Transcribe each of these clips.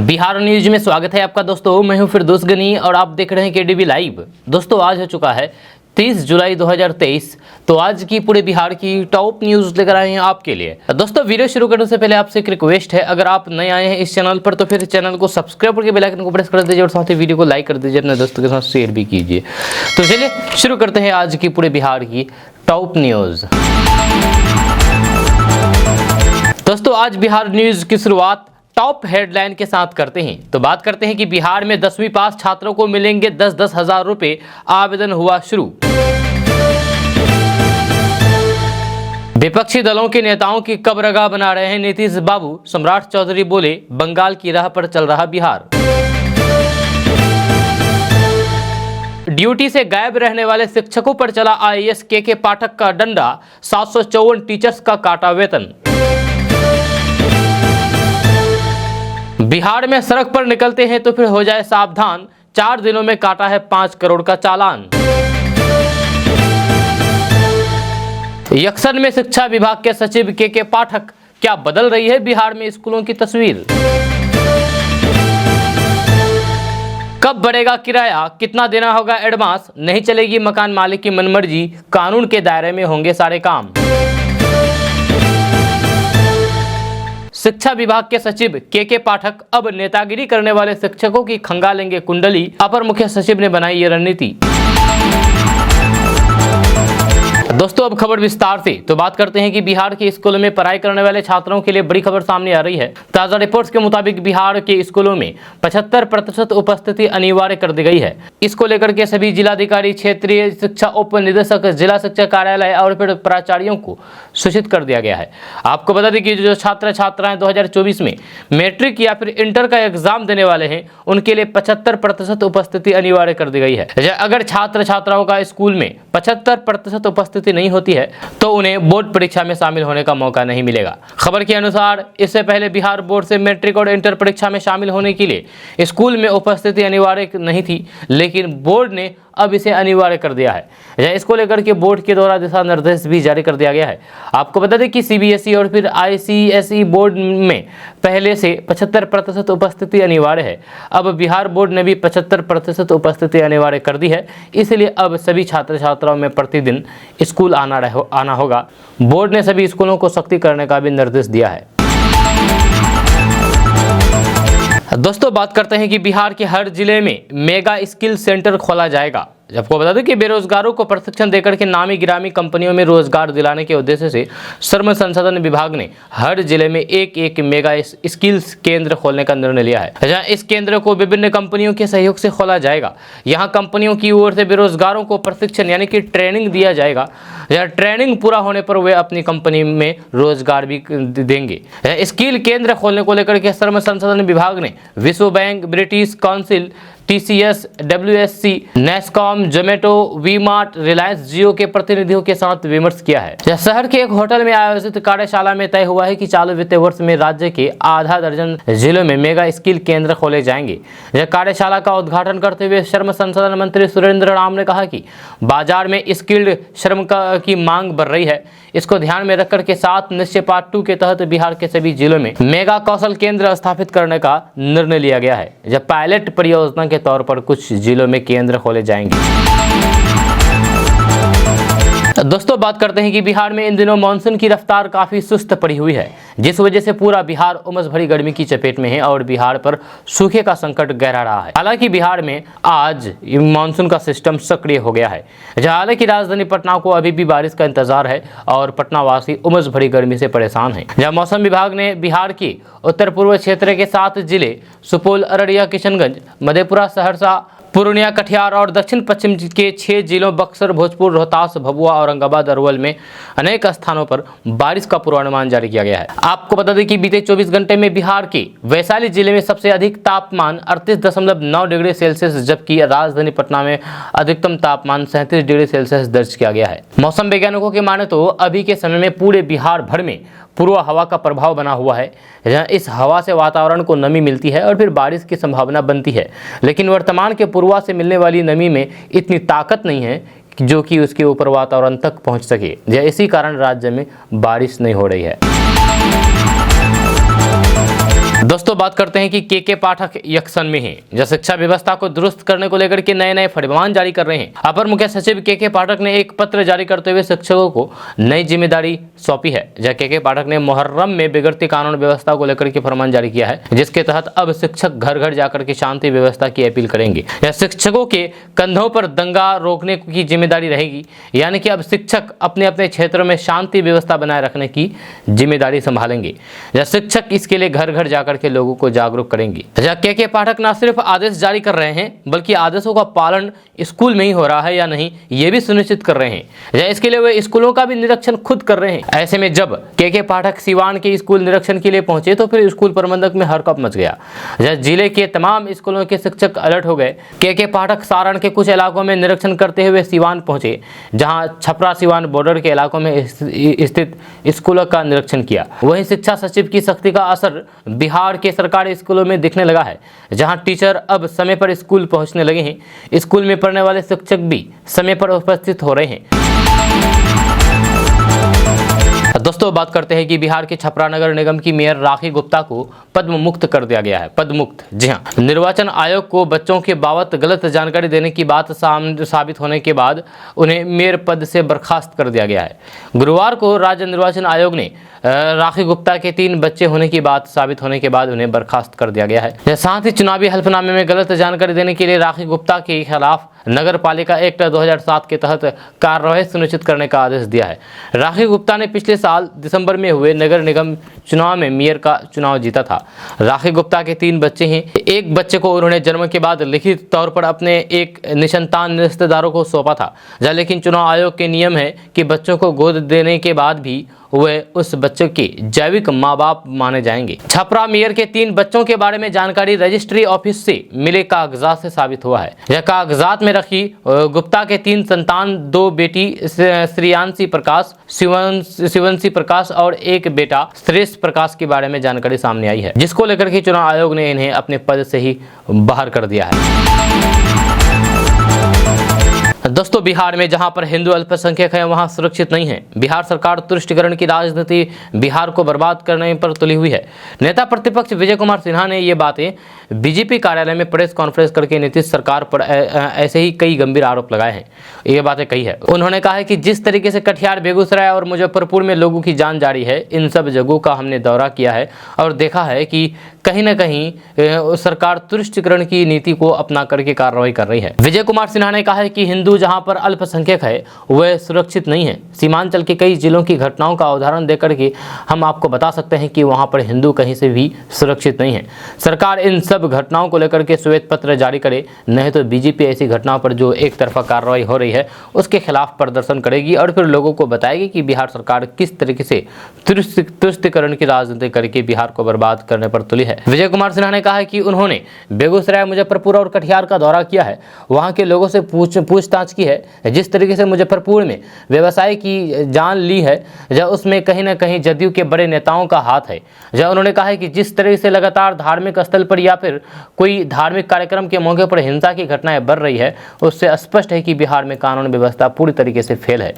Bihar news में स्वागत है आपका दोस्तों। मैं हूं फिरदौस गनी और आप देख रहे हैं केडीवी लाइव। दोस्तों आज हो चुका है 30 जुलाई 2023। तो आज की पूरे बिहार की टॉप न्यूज लेकर आए हैं आपके लिए। दोस्तों वीडियो शुरू करने से पहले आपसे एक रिक्वेस्ट है, अगर आप नए आए हैं इस चैनल पर तो फिर चैनल को सब्सक्राइब करके बेल आइकन को प्रेस कर दीजिए और साथ ही वीडियो को लाइक कर दीजिए, अपने दोस्तों के साथ शेयर भी कीजिए। तो चलिए शुरू करते हैं आज की पूरे बिहार की टॉप न्यूज। दोस्तों आज बिहार न्यूज की शुरुआत टॉप हेडलाइन के साथ करते हैं। तो बात करते हैं कि बिहार में 10वीं पास छात्रों को मिलेंगे 10-10 हजार रुपए, आवेदन हुआ शुरू। विपक्षी दलों के नेताओं की कब्रगाह बना रहे हैं नीतीश बाबू, सम्राट चौधरी बोले बंगाल की राह पर चल रहा बिहार। ड्यूटी से गायब रहने वाले शिक्षकों पर चला आईएएस के पाठक का डंडा, 754 टीचर्स का काटा वेतन। बिहार में सड़क पर निकलते हैं तो फिर हो जाए सावधान, 4 दिनों में काटा है 5 करोड़ का चालान। यक्षन में शिक्षा विभाग के सचिव के पाठक, क्या बदल रही है बिहार में स्कूलों की तस्वीर। कब बढ़ेगा किराया, कितना देना होगा एडवांस, नहीं चलेगी मकान मालिक की मनमर्जी, कानून के दायरे में होंगे सारे काम। शिक्षा विभाग के सचिव के पाठक अब नेतागिरी करने वाले शिक्षकों की खंगालेंगे कुंडली, अपर मुख्य सचिव ने बनाई ये रणनीति। दोस्तों अब खबर विस्तार से। तो बात करते हैं कि बिहार के स्कूलों में पढ़ाई करने वाले छात्रों के लिए बड़ी खबर सामने आ रही है। ताजा रिपोर्ट्स के मुताबिक बिहार के स्कूलों में 75% उपस्थिति अनिवार्य कर दी गई है। इसको लेकर के सभी जिलाधिकारी, क्षेत्रीय शिक्षा उप निदेशक, जिला शिक्षा कार्यालय और फिर प्राचार्यों को सूचित कर दिया गया है। आपको बता दें कि जो छात्र छात्राएं 2024 में मैट्रिक या फिर इंटर का एग्जाम देने वाले हैं उनके लिए 75% उपस्थिति अनिवार्य कर दी गई है। अगर छात्र छात्राओं का स्कूल में 75% उपस्थिति नहीं होती है तो उन्हें बोर्ड परीक्षा में शामिल होने का मौका नहीं मिलेगा। खबर के अनुसार इससे पहले बिहार बोर्ड से मैट्रिक और इंटर परीक्षा में शामिल होने के लिए स्कूल में उपस्थिति अनिवार्य नहीं थी, लेकिन बोर्ड ने अब इसे अनिवार्य कर दिया है। इसको लेकर के बोर्ड के द्वारा दिशा निर्देश भी जारी कर दिया गया है। आपको बता दें कि सीबीएसई और फिर आईसीएसई बोर्ड में पहले से 75% उपस्थिति अनिवार्य है। अब बिहार बोर्ड ने भी 75% उपस्थिति अनिवार्य कर दी है, इसलिए अब सभी छात्र छात्राओं में प्रतिदिन स्कूल आना होगा। बोर्ड ने सभी स्कूलों को सख्ती करने का भी निर्देश दिया है। दोस्तों बात करते हैं कि बिहार के हर जिले में मेगा स्किल सेंटर खोला जाएगा। आपको बता दें कि बेरोजगारों को प्रशिक्षण देकर के नामी गिरामी कंपनियों में रोजगार दिलाने के उद्देश्य से श्रम संसाधन विभाग ने हर जिले में एक मेगा स्किल्स केंद्र खोलने का निर्णय लिया है। जहां इस केंद्र को विभिन्न कंपनियों के सहयोग से खोला जाएगा। यहां कंपनियों की ओर से बेरोजगारों को प्रशिक्षण यानी कि ट्रेनिंग दिया जाएगा। ट्रेनिंग पूरा होने पर वे अपनी कंपनी में रोजगार भी देंगे। स्किल केंद्र खोलने को लेकर के श्रम संसाधन विभाग ने विश्व bank, British Council, TCS, WSC, NASSCOM, Zomato, V Mart, Reliance Jio के प्रतिनिधियों के साथ विमर्श किया है। शहर के एक होटल में आयोजित कार्यशाला में तय हुआ है कि चालू वित्तीय वर्ष में राज्य के आधा दर्जन जिलों में मेगा स्किल केंद्र खोले जाएंगे। यह कार्यशाला का उद्घाटन करते हुए श्रम संसाधन मंत्री सुरेंद्र राम ने कहा कि बाजार में स्किल्ड श्रम की मांग बढ़ रही है। इसको ध्यान में रखकर के 7 निश्चय पार्ट 2 के तहत बिहार के सभी जिलों में मेगा कौशल केंद्र स्थापित करने का निर्णय लिया गया है। जब पायलट परियोजना के तौर पर कुछ जिलों में केंद्र खोले जाएंगे। दोस्तों बात करते हैं कि बिहार में इन दिनों मानसून की रफ्तार काफी सुस्त पड़ी हुई है, जिस वजह से पूरा बिहार उमस भरी गर्मी की चपेट में है और बिहार पर सूखे का संकट गहरा रहा है। हालांकि बिहार में आज मानसून का सिस्टम सक्रिय हो गया है। हालांकि राजधानी पटना को अभी भी बारिश का इंतजार है और पटना वासी उमस भरी गर्मी से परेशान है। जहां मौसम विभाग ने बिहार के उत्तर पूर्व क्षेत्र के 7 जिले सुपौल, अररिया, किशनगंज, मधेपुरा, सहरसा, पूर्णिया, कटिहार और दक्षिण पश्चिम के 6 जिलों बक्सर, भोजपुर, रोहतास, भभुआ, औरंगाबाद, अरवल में अनेक स्थानों पर बारिश का पूर्वानुमान जारी किया गया है। आपको बता दें कि बीते 24 घंटे में बिहार के वैशाली जिले में सबसे अधिक तापमान 38.9 डिग्री सेल्सियस, जबकि राजधानी पटना में अधिकतम तापमान 37 डिग्री सेल्सियस दर्ज किया गया है। मौसम वैज्ञानिकों के माने तो अभी के समय में पूरे बिहार भर में पूर्व हवा का प्रभाव बना हुआ है। इस हवा से वातावरण को नमी मिलती है और फिर बारिश की संभावना बनती है, लेकिन वर्तमान के पूर्वा से मिलने वाली नमी में इतनी ताकत नहीं है जो कि उसके ऊपर वातावरण तक पहुंच सके। इसी कारण राज्य में बारिश नहीं हो रही है। दोस्तों बात करते हैं कि के पाठक एक्शन में हैं, जो शिक्षा व्यवस्था को दुरुस्त करने को लेकर के नए नए फरमान जारी कर रहे हैं। अपर मुख्य सचिव के पाठक ने एक पत्र जारी करते हुए शिक्षकों को नई जिम्मेदारी सौंपी है। जब के पाठक ने मुहर्रम में बिगड़ती कानून व्यवस्था को लेकर के फरमान जारी किया है, जिसके तहत अब शिक्षक घर घर जाकर के शांति व्यवस्था की अपील करेंगे। यह शिक्षकों के कंधों पर दंगा रोकने की जिम्मेदारी रहेगी, यानी कि अब शिक्षक अपने अपने क्षेत्रों में शांति व्यवस्था बनाए रखने की जिम्मेदारी संभालेंगे। यह शिक्षक इसके लिए घर घर जाकर के लोगों को जागरूक करेंगे। के पाठक न सिर्फ आदेश जारी कर रहे हैं, बल्कि आदेशों का पालन स्कूल में ही हो रहा है या नहीं, ये भी सुनिश्चित कर रहे हैं। इसके लिए वे स्कूलों का भी निरीक्षण खुद कर रहे हैं। ऐसे में जब के पाठक सिवान के स्कूल निरीक्षण के लिए पहुंचे तो फिर स्कूल प्रबंधक में हड़कंप मच गया। जिले के तमाम स्कूलों के शिक्षक अलर्ट हो गए। के पाठक सारण के कुछ इलाकों में निरीक्षण करते हुए सिवान पहुंचे, जहां छपरा सिवान बॉर्डर के इलाकों में स्थित स्कूलों का निरीक्षण किया। वहीं शिक्षा सचिव की सख्ती का असर बिहार के सरकारी स्कूलों में दिखने लगा है, जहां टीचर अब समय पर स्कूल पहुंचने लगे हैं। स्कूल में पढ़ने वाले शिक्षक भी समय पर उपस्थित हो रहे हैं। दोस्तों बात करते हैं कि बिहार के छपरा नगर निगम की मेयर राखी गुप्ता को पद्म मुक्त कर दिया गया है। पद्म मुक्त, जी हाँ। निर्वाचन आयोग को बच्चों के बाबत गलत जानकारी देने की बात साबित होने के बाद उन्हें मेयर पद से बर्खास्त कर दिया गया है। गुरुवार को राज्य निर्वाचन आयोग ने राखी गुप्ता के 3 बच्चे होने की बात साबित होने के बाद उन्हें बर्खास्त कर दिया गया है। साथ ही चुनावी हल्फनामे में गलत जानकारी देने के लिए राखी गुप्ता के खिलाफ नगर पालिका एक्ट 2007 के तहत कार्रवाई सुनिश्चित करने का आदेश दिया है। राखी गुप्ता ने पिछले साल दिसंबर में हुए नगर निगम चुनाव में मेयर का चुनाव जीता था। राखी गुप्ता के 3 बच्चे हैं। एक बच्चे को उन्होंने जन्म के बाद लिखित तौर पर अपने एक निसंतान रिश्तेदारों को सौंपा था, लेकिन चुनाव आयोग के नियम है कि बच्चों को गोद देने के बाद भी वे उस बच्चे के जैविक माँ बाप माने जाएंगे। छपरा मेयर के 3 बच्चों के बारे में जानकारी रजिस्ट्री ऑफिस से मिले कागजात से साबित हुआ है। यह कागजात में रखी गुप्ता के 3 संतान, 2 बेटी श्रेयांशी प्रकाश, शिवंशी प्रकाश और 1 बेटा श्रेष्ठ प्रकाश के बारे में जानकारी सामने आई है, जिसको लेकर के चुनाव आयोग ने इन्हें अपने पद से ही बाहर कर दिया है। दोस्तों बिहार में जहां पर हिंदू अल्पसंख्यक हैं वहां सुरक्षित नहीं है। बिहार सरकार तुष्टिकरण की राजनीति बिहार को बर्बाद करने पर तुली हुई है। नेता प्रतिपक्ष विजय कुमार सिन्हा ने ये बातें बीजेपी कार्यालय में प्रेस कॉन्फ्रेंस करके नीतीश सरकार पर ऐसे ही कई गंभीर आरोप लगाए हैं। ये बातें कही है। उन्होंने कहा है कि जिस तरीके से कटिहार, बेगूसराय और मुजफ्फरपुर में लोगों की जान जा रही है, इन सब जगहों का हमने दौरा किया है और देखा है कि कहीं न कहीं सरकार तुष्टिकरण की नीति को अपना करके कार्रवाई कर रही है। विजय कुमार सिन्हा ने कहा है कि हिंदू जहां पर अल्पसंख्यक है वह सुरक्षित नहीं है। सीमांचल के कई जिलों की घटनाओं का उदाहरण देकर के हम आपको बता सकते हैं कि वहां पर हिंदू कहीं से भी सुरक्षित नहीं है। सरकार इन सब घटनाओं को लेकर के श्वेत पत्र जारी करे, नहीं तो बीजेपी ऐसी घटनाओं पर जो एक तरफा कार्रवाई हो रही है उसके खिलाफ प्रदर्शन करेगी और फिर लोगों को बताएगी कि बिहार सरकार किस तरीके से तुष्टिकरण की राजनीति करके बिहार को बर्बाद करने पर तुली है। विजय कुमार सिन्हा ने कहा है कि उन्होंने बेगूसराय, मुजफ्फरपुर और कटिहार का दौरा किया है, वहां के लोगों से पूछताछ की है। जिस तरीके से मुजफ्फरपुर में व्यवसाय की जान ली है, जब उसमें कहीं ना कहीं जदयू के बड़े नेताओं का हाथ है। जब उन्होंने कहा है कि जिस तरीके से लगातार धार्मिक स्थल पर या फिर कोई धार्मिक कार्यक्रम के मौके पर हिंसा की घटनाएं बढ़ रही है, उससे स्पष्ट है कि बिहार में कानून व्यवस्था पूरी तरीके से फेल है।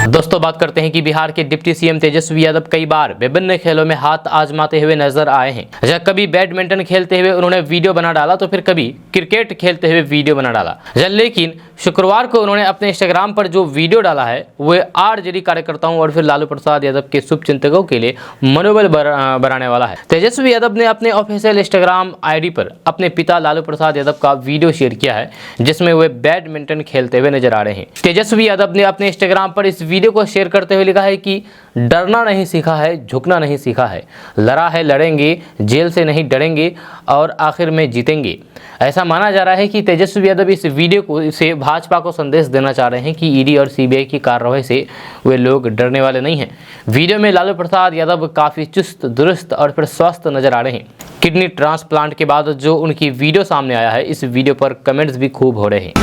दोस्तों बात करते हैं कि बिहार के डिप्टी सीएम तेजस्वी यादव कई बार विभिन्न खेलों में हाथ आजमाते हुए नजर आए हैं। जब कभी बैडमिंटन खेलते हुए उन्होंने वीडियो बना डाला तो फिर कभी क्रिकेट खेलते हुए वीडियो बना डाला। लेकिन शुक्रवार को उन्होंने अपने इंस्टाग्राम पर जो वीडियो डाला है वह आरजेडी कार्यकर्ताओं और फिर लालू प्रसाद यादव के शुभचिंतकों के लिए मनोबल बढ़ाने वाला है। तेजस्वी यादव ने अपने ऑफिशियल इंस्टाग्राम आईडी पर अपने पिता लालू प्रसाद यादव का वीडियो शेयर किया है, जिसमें वे बैडमिंटन खेलते हुए नजर आ रहे हैं। तेजस्वी यादव ने अपने इंस्टाग्राम पर इस वीडियो को शेयर करते हुए लिखा है कि डरना नहीं सीखा है, झुकना नहीं सीखा है, लड़ा है लड़ेंगे, जेल से नहीं डरेंगे और आखिर में जीतेंगे। ऐसा माना जा रहा है कि तेजस्वी यादव इस वीडियो से भाजपा को संदेश देना चाह रहे हैं कि ईडी और सीबीआई की कार्रवाई से वे लोग डरने वाले नहीं हैं। वीडियो में लालू प्रसाद यादव काफ़ी चुस्त दुरुस्त और फिर स्वस्थ नजर आ रहे हैं। किडनी ट्रांसप्लांट के बाद जो उनकी वीडियो सामने आया है, इस वीडियो पर कमेंट्स भी खूब हो रहे हैं।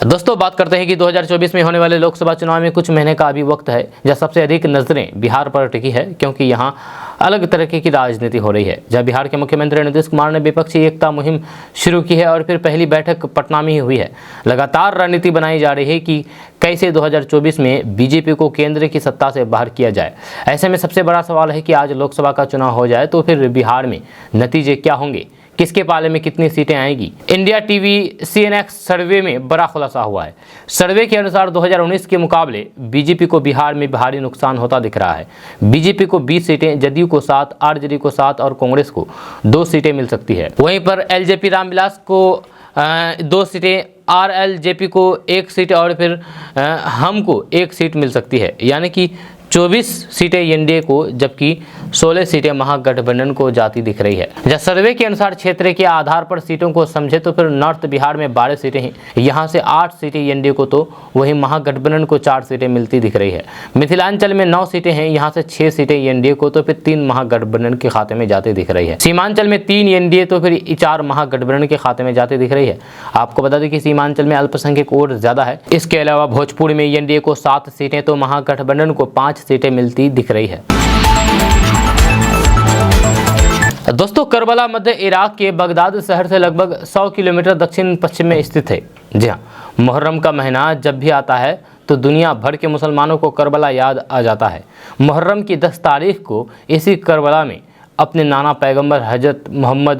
दोस्तों बात करते हैं कि 2024 में होने वाले लोकसभा चुनाव में कुछ महीने का अभी वक्त है जहाँ सबसे अधिक नजरें बिहार पर टिकी है, क्योंकि यहाँ अलग तरीके की राजनीति हो रही है। जहाँ बिहार के मुख्यमंत्री नीतीश कुमार ने विपक्षी एकता मुहिम शुरू की है और फिर पहली बैठक पटना में ही हुई है। लगातार रणनीति बनाई जा रही है कि कैसे 2024 में बीजेपी को केंद्र की सत्ता से बाहर किया जाए। ऐसे में सबसे बड़ा सवाल है कि आज लोकसभा का चुनाव हो जाए तो फिर बिहार में नतीजे क्या होंगे, किसके पाले में कितनी सीटें आएंगी। इंडिया टीवी CNX सर्वे में बड़ा खुलासा हुआ है। सर्वे के अनुसार 2019 के मुकाबले बीजेपी को बिहार में भारी नुकसान होता दिख रहा है। बीजेपी को 20 सीटें, जदयू को 7, आरजेडी को 7 और कांग्रेस को 2 सीटें मिल सकती है। वहीं पर LJP रामविलास को 2 सीटें, RLJP को 1 सीट और फिर हम को 1 सीट मिल सकती है, यानी कि 24 सीटें एनडीए को जबकि 16 सीटें महागठबंधन को जाती दिख रही है। जब सर्वे के अनुसार क्षेत्र के आधार पर सीटों को समझे तो फिर नॉर्थ बिहार में 12 सीटें हैं, यहाँ से 8 सीटें एनडीए को तो वहीं महागठबंधन को 4 सीटें मिलती दिख रही है। मिथिलांचल में 9 सीटें हैं, यहाँ से 6 सीटें एनडीए को तो फिर 3 महागठबंधन के खाते में जाती दिख रही है। सीमांचल में 3 एनडीए तो फिर 4 महागठबंधन के खाते में जाती दिख रही है। आपको बता दें कि सीमांचल में अल्पसंख्यक वोट ज्यादा है। इसके अलावा भोजपुर में एनडीए को 7 सीटें तो महागठबंधन को 5 सीटें मिलती दिख रही है। दोस्तों करबला मध्य इराक के बगदाद शहर से लगभग 100 किलोमीटर दक्षिण पश्चिम में स्थित है। जी हाँ, मुहर्रम का महीना जब भी आता है तो दुनिया भर के मुसलमानों को करबला याद आ जाता है। मुहर्रम की 10 तारीख को इसी करबला में अपने नाना पैगंबर हजरत मोहम्मद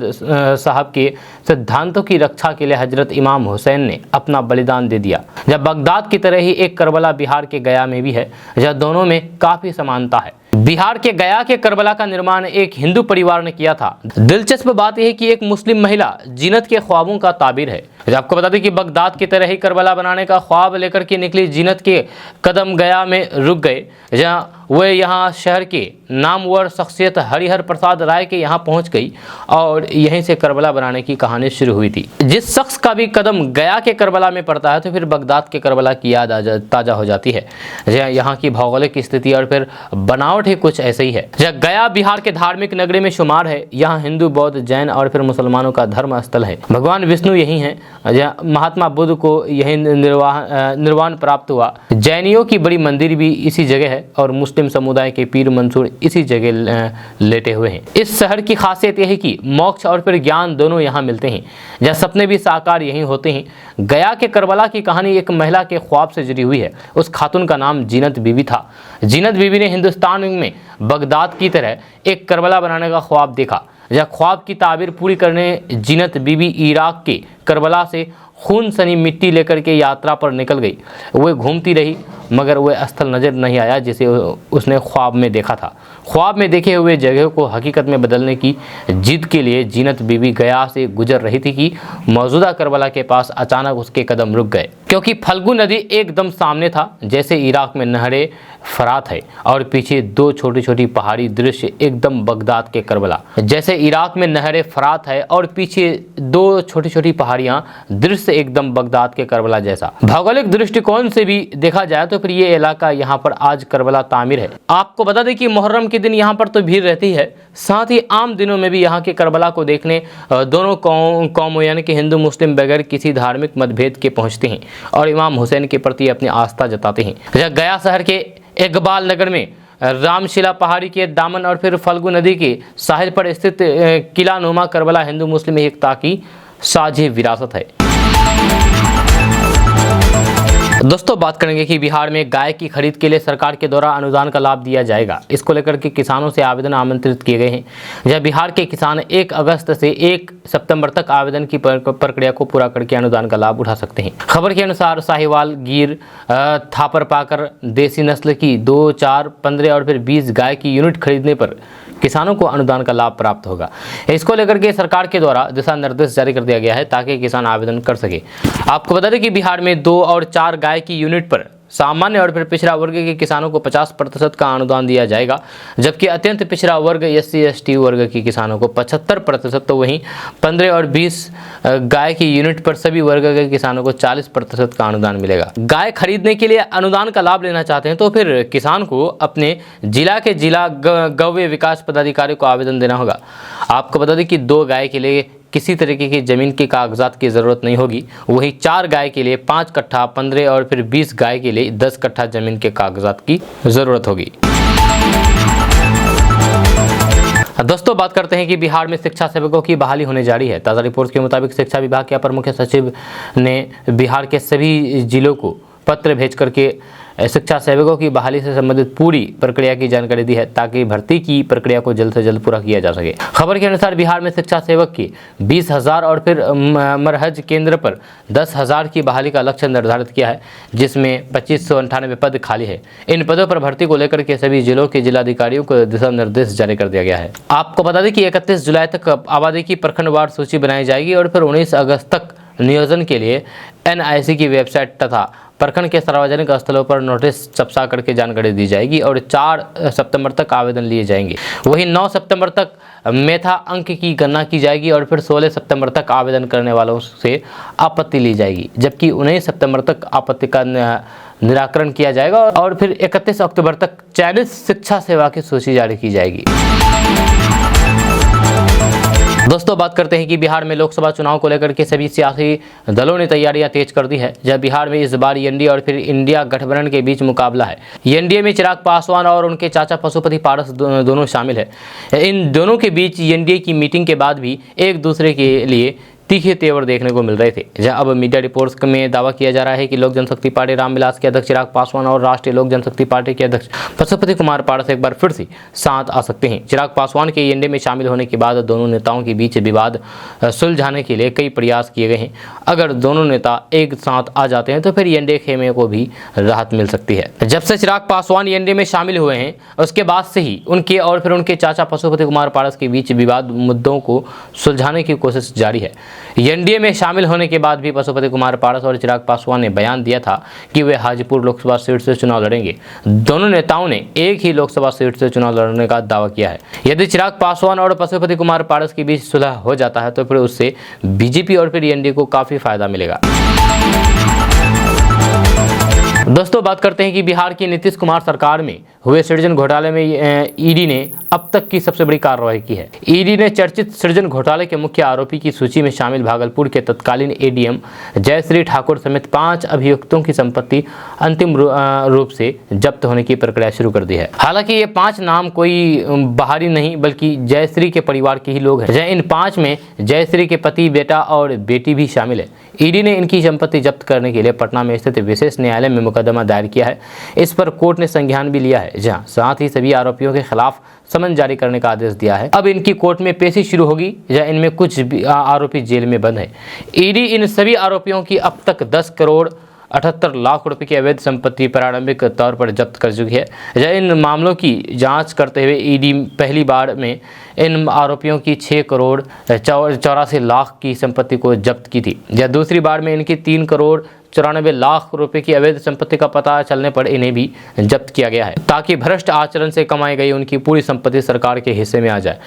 साहब के सिद्धांतों की रक्षा के लिए हजरत इमाम हुसैन ने अपना बलिदान दे दिया। जब बगदाद की तरह ही एक करबला बिहार के गया में भी है, जहाँ दोनों में काफी समानता है। बिहार के गया के करबला का निर्माण एक हिंदू परिवार ने किया था। दिलचस्प बात यह है कि एक मुस्लिम महिला जीनत के ख्वाबों का ताबीर है। आपको बता दें कि बगदाद की तरह ही करबला बनाने का ख्वाब लेकर के निकली जीनत के कदम गया में रुक गए, जहां वे यहाँ शहर के नामवर शख्सियत हरिहर प्रसाद राय के यहाँ पहुंच गई और यहीं से करबला बनाने की कहानी शुरू हुई थी। जिस शख्स का भी कदम गया के करबला में पड़ता है तो फिर बगदाद के करबला की याद ताजा हो जाती है। यहाँ की भौगोलिक स्थिति और फिर बनावट ही कुछ ऐसे ही है। गया बिहार के धार्मिक नगरी में शुमार है। यहाँ हिंदू, बौद्ध, जैन और फिर मुसलमानों का धर्म स्थल है। भगवान विष्णु यही है। महात्मा बुद्ध को यही निर्वाण प्राप्त हुआ। जैनियों की बड़ी मंदिर भी इसी जगह है और मुस्लिम समुदाय के पीर मंसूर इसी जगह लेटे हुए हैं। इस शहर की खासियत यह है कि मोक्ष और फिर ज्ञान दोनों यहाँ मिलते हैं, जहाँ सपने भी साकार यहीं होते हैं। गया के करबला की कहानी एक महिला के ख्वाब से जुड़ी हुई है। उस खातून का नाम जीनत बीबी था। जीनत बीबी ने हिंदुस्तान में बगदाद की तरह एक करबला बनाने का ख्वाब देखा। यह ख्वाब की ताबीर पूरी करने जीनत बीबी इराक के करबला से खून सनी मिट्टी लेकर के यात्रा पर निकल गई। वह घूमती रही मगर वह स्थल नजर नहीं आया जिसे उसने ख्वाब में देखा था। ख्वाब में देखे हुए जगह को हकीकत में बदलने की जिद के लिए जीनत बीबी गया से गुजर रही थी कि मौजूदा करबला के पास अचानक उसके कदम रुक गए, क्योंकि फल्गु नदी एकदम सामने था। जैसे इराक में नहरे फरात है और पीछे 2 छोटी छोटी पहाड़ी दृश्य एकदम बगदाद के करबला। जैसे इराक में नहरे फरात है और पीछे 2 छोटी छोटी पहाड़ियां, दृश्य एकदम बगदाद के करबला जैसा। भौगोलिक दृष्टिकोण से भी देखा जाए तो फिर ये इलाका यहाँ पर आज करबला तामीर है। आपको बता दें कि मुहर्रम के दिन यहाँ पर तो भीड़ रहती है, साथ ही आम दिनों में भी यहाँ के करबला को देखने दोनों कौम यानी कि हिंदू मुस्लिम बगैर किसी धार्मिक मतभेद के पहुँचते हैं और इमाम हुसैन के प्रति अपनी आस्था जताते हैं। गया शहर के इकबाल नगर में रामशिला पहाड़ी के दामन और फिर फल्गु नदी के साहिल पर स्थित किला नुमा करबला हिंदू मुस्लिम एकता की साझी विरासत है। दोस्तों बात करेंगे कि बिहार में गाय की खरीद के लिए सरकार के द्वारा अनुदान का लाभ दिया जाएगा। इसको लेकर के किसानों से आवेदन आमंत्रित किए गए हैं। जहाँ बिहार के किसान 1 अगस्त से 1 सितंबर तक आवेदन की प्रक्रिया को पूरा करके अनुदान का लाभ उठा सकते हैं। खबर के अनुसार साहिवाल, गिर, थापर पाकर देसी नस्ल की 2, 4, 15 और फिर 20 गाय की यूनिट खरीदने पर किसानों को अनुदान का लाभ प्राप्त होगा। इसको लेकर के सरकार के द्वारा दिशा निर्देश जारी कर दिया गया है ताकि किसान आवेदन कर सके। आपको बता दें कि बिहार में 2 और 4 गाय की यूनिट पर सामान्य और फिर पिछड़ा वर्ग के किसानों को 50% का अनुदान दिया जाएगा, जबकि अत्यंत पिछड़ा वर्ग SC ST वर्ग के किसानों को 75%, तो वहीं 15 और 20 गाय की यूनिट पर सभी वर्ग के किसानों को 40% का अनुदान मिलेगा। गाय खरीदने के लिए अनुदान का लाभ लेना चाहते हैं तो फिर किसान को अपने जिला के जिला गव्य विकास पदाधिकारी को आवेदन देना होगा। आपको बता दें कि 2 गाय के लिए किसी तरीके की ज़मीन के कागजात की ज़रूरत नहीं होगी। वहीं 4 गाय के लिए 5 कट्ठा, 15 और फिर 20 गाय के लिए 10 कट्ठा ज़मीन के कागजात की ज़रूरत होगी। दोस्तों बात करते हैं कि बिहार में शिक्षा सेवकों की बहाली होने जा रही है। ताज़ा रिपोर्ट के मुताबिक शिक्षा विभाग के अपर मुख्य सचिव ने बिहार के सभी जिलों को पत्र भेज करके शिक्षा सेवकों की बहाली से संबंधित पूरी प्रक्रिया की जानकारी दी है, ताकि भर्ती की प्रक्रिया को जल्द से जल्द पूरा किया जा सके। खबर के अनुसार बिहार में शिक्षा सेवक की 20,000 और फिर मरहज केंद्र पर 10,000 की बहाली का लक्ष्य निर्धारित किया है, जिसमें 2598 पद खाली है। इन पदों पर भर्ती को लेकर के सभी जिलों के जिलाधिकारियों को दिशा निर्देश जारी कर दिया गया है। आपको बता दें कि 31 जुलाई तक आबादी की प्रखंडवार सूची बनाई जाएगी और फिर 19 अगस्त तक नियोजन के लिए NIC की वेबसाइट तथा प्रखंड के सार्वजनिक स्थलों पर नोटिस चपसा करके जानकारी दी जाएगी और 4 सितंबर तक आवेदन लिए जाएंगे। वहीं 9 सितंबर तक मेधा अंक की गणना की जाएगी और फिर 16 सितंबर तक आवेदन करने वालों से आपत्ति ली जाएगी, जबकि 19 सितंबर तक आपत्ति का निराकरण किया जाएगा और फिर 31 अक्टूबर तक चयनित शिक्षा सेवा की सूची जारी की जाएगी। दोस्तों बात करते हैं कि बिहार में लोकसभा चुनाव को लेकर के सभी सियासी दलों ने तैयारियां तेज कर दी है। जब बिहार में इस बार एनडीए और फिर इंडिया गठबंधन के बीच मुकाबला है। एनडीए में चिराग पासवान और उनके चाचा पशुपति पारस दोनों शामिल है। इन दोनों के बीच एनडीए की मीटिंग के बाद भी एक दूसरे के लिए तीखे तेवर देखने को मिल रहे थे। जहां अब मीडिया रिपोर्ट्स में दावा किया जा रहा है कि लोक जनशक्ति पार्टी रामविलास के अध्यक्ष चिराग पासवान और राष्ट्रीय लोक जनशक्ति पार्टी के अध्यक्ष पशुपति कुमार पारस एक बार फिर से साथ आ सकते हैं। चिराग पासवान के एनडीए में शामिल होने के बाद दोनों नेताओं के बीच विवाद सुलझाने के लिए कई प्रयास किए गए हैं। अगर दोनों नेता एक साथ आ जाते हैं तो फिर एनडीए खेमे को भी राहत मिल सकती है। जब से चिराग पासवान एनडीए में शामिल हुए हैं, उसके बाद से ही उनके और फिर उनके चाचा पशुपति कुमार पारस के बीच विवाद मुद्दों को सुलझाने की कोशिश जारी है। एनडीए में शामिल होने के बाद भी पशुपति कुमार पारस और चिराग पासवान ने बयान दिया था कि वे हाजीपुर लोकसभा सीट से चुनाव लड़ेंगे। दोनों नेताओं ने एक ही लोकसभा सीट से चुनाव लड़ने का दावा किया है। यदि चिराग पासवान और पशुपति कुमार पारस के बीच सुलह हो जाता है तो फिर उससे बीजेपी और फिर एनडीए को काफी फायदा मिलेगा। दोस्तों बात करते हैं कि बिहार की नीतीश कुमार सरकार में हुए सृजन घोटाले में ईडी ने अब तक की सबसे बड़ी कार्रवाई की है। ईडी ने चर्चित सृजन घोटाले के मुख्य आरोपी की सूची में शामिल भागलपुर के तत्कालीन एडीएम जयश्री ठाकुर समेत 5 अभियुक्तों की संपत्ति अंतिम रूप से जब्त होने की प्रक्रिया शुरू कर दी है। हालांकि ये 5 नाम कोई बाहरी नहीं बल्कि जयश्री के परिवार के ही लोग हैं। इन 5 में जयश्री के पति, बेटा और बेटी भी शामिल है। ईडी ने इनकी संपत्ति जब्त करने के लिए पटना में स्थित विशेष न्यायालय में मुकदमा दायर किया है। इस पर कोर्ट ने संज्ञान भी लिया है, जहां साथ ही सभी आरोपियों के खिलाफ समन जारी करने का आदेश दिया है। अब इनकी कोर्ट में पेशी शुरू होगी, जहां इनमें कुछ आरोपी जेल में बंद है। ईडी इन सभी आरोपियों की अब तक 10 करोड़ 78 लाख रुपए की अवैध संपत्ति प्रारंभिक तौर पर जब्त कर चुकी है। इन मामलों की जांच करते हुए ईडी पहली बार में इन आरोपियों की 6 करोड़ 84 लाख की संपत्ति को जब्त की थी। दूसरी बार में इनकी 3 करोड़ 94 लाख रुपए की अवैध संपत्ति का पता चलने पर इन्हें भी जब्त किया गया है, ताकि भ्रष्ट आचरण से कमाई गई उनकी पूरी संपत्ति सरकार के हिस्से में आ जाए।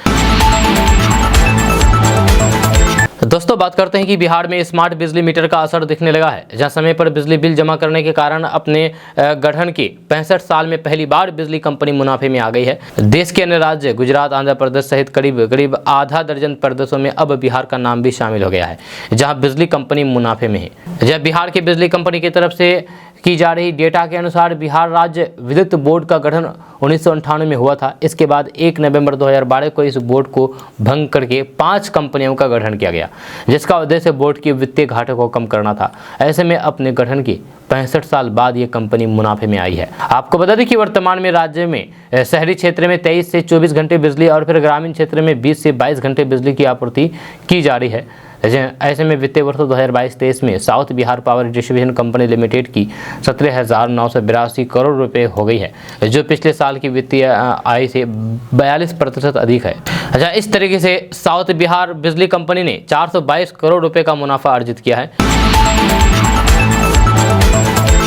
दोस्तों बात करते हैं कि बिहार में स्मार्ट बिजली मीटर का असर दिखने लगा है। जहां समय पर बिजली बिल जमा करने के कारण अपने गठन के 65 साल में पहली बार बिजली कंपनी मुनाफे में आ गई है। देश के अन्य राज्य गुजरात, आंध्र प्रदेश सहित करीब आधा दर्जन प्रदेशों में अब बिहार का नाम भी शामिल हो गया है, जहां बिजली कंपनी मुनाफे में है। जब बिहार की बिजली कंपनी की तरफ से की जा रही डेटा के अनुसार बिहार राज्य विद्युत बोर्ड का गठन 1998 में हुआ था। इसके बाद 1 नवंबर 2012 को इस बोर्ड को भंग करके 5 कंपनियों का गठन किया गया, जिसका उद्देश्य बोर्ड की वित्तीय घाटे को कम करना था। ऐसे में अपने गठन के 65 साल बाद ये कंपनी मुनाफे में आई है। आपको बता दें कि वर्तमान में राज्य में शहरी क्षेत्र में 23 से 24 घंटे बिजली और फिर ग्रामीण क्षेत्र में 20 से 22 घंटे बिजली की आपूर्ति की जा रही है। ऐसे में वित्तीय वर्ष 2022-23 में south Bihar power distribution company limited की 17,982 करोड़ रुपए हो गई है, जो पिछले साल की वित्तीय आय से 42% अधिक है। अच्छा, इस तरीके से साउथ बिहार बिजली कंपनी ने 422 करोड़ रुपए का मुनाफा अर्जित किया है।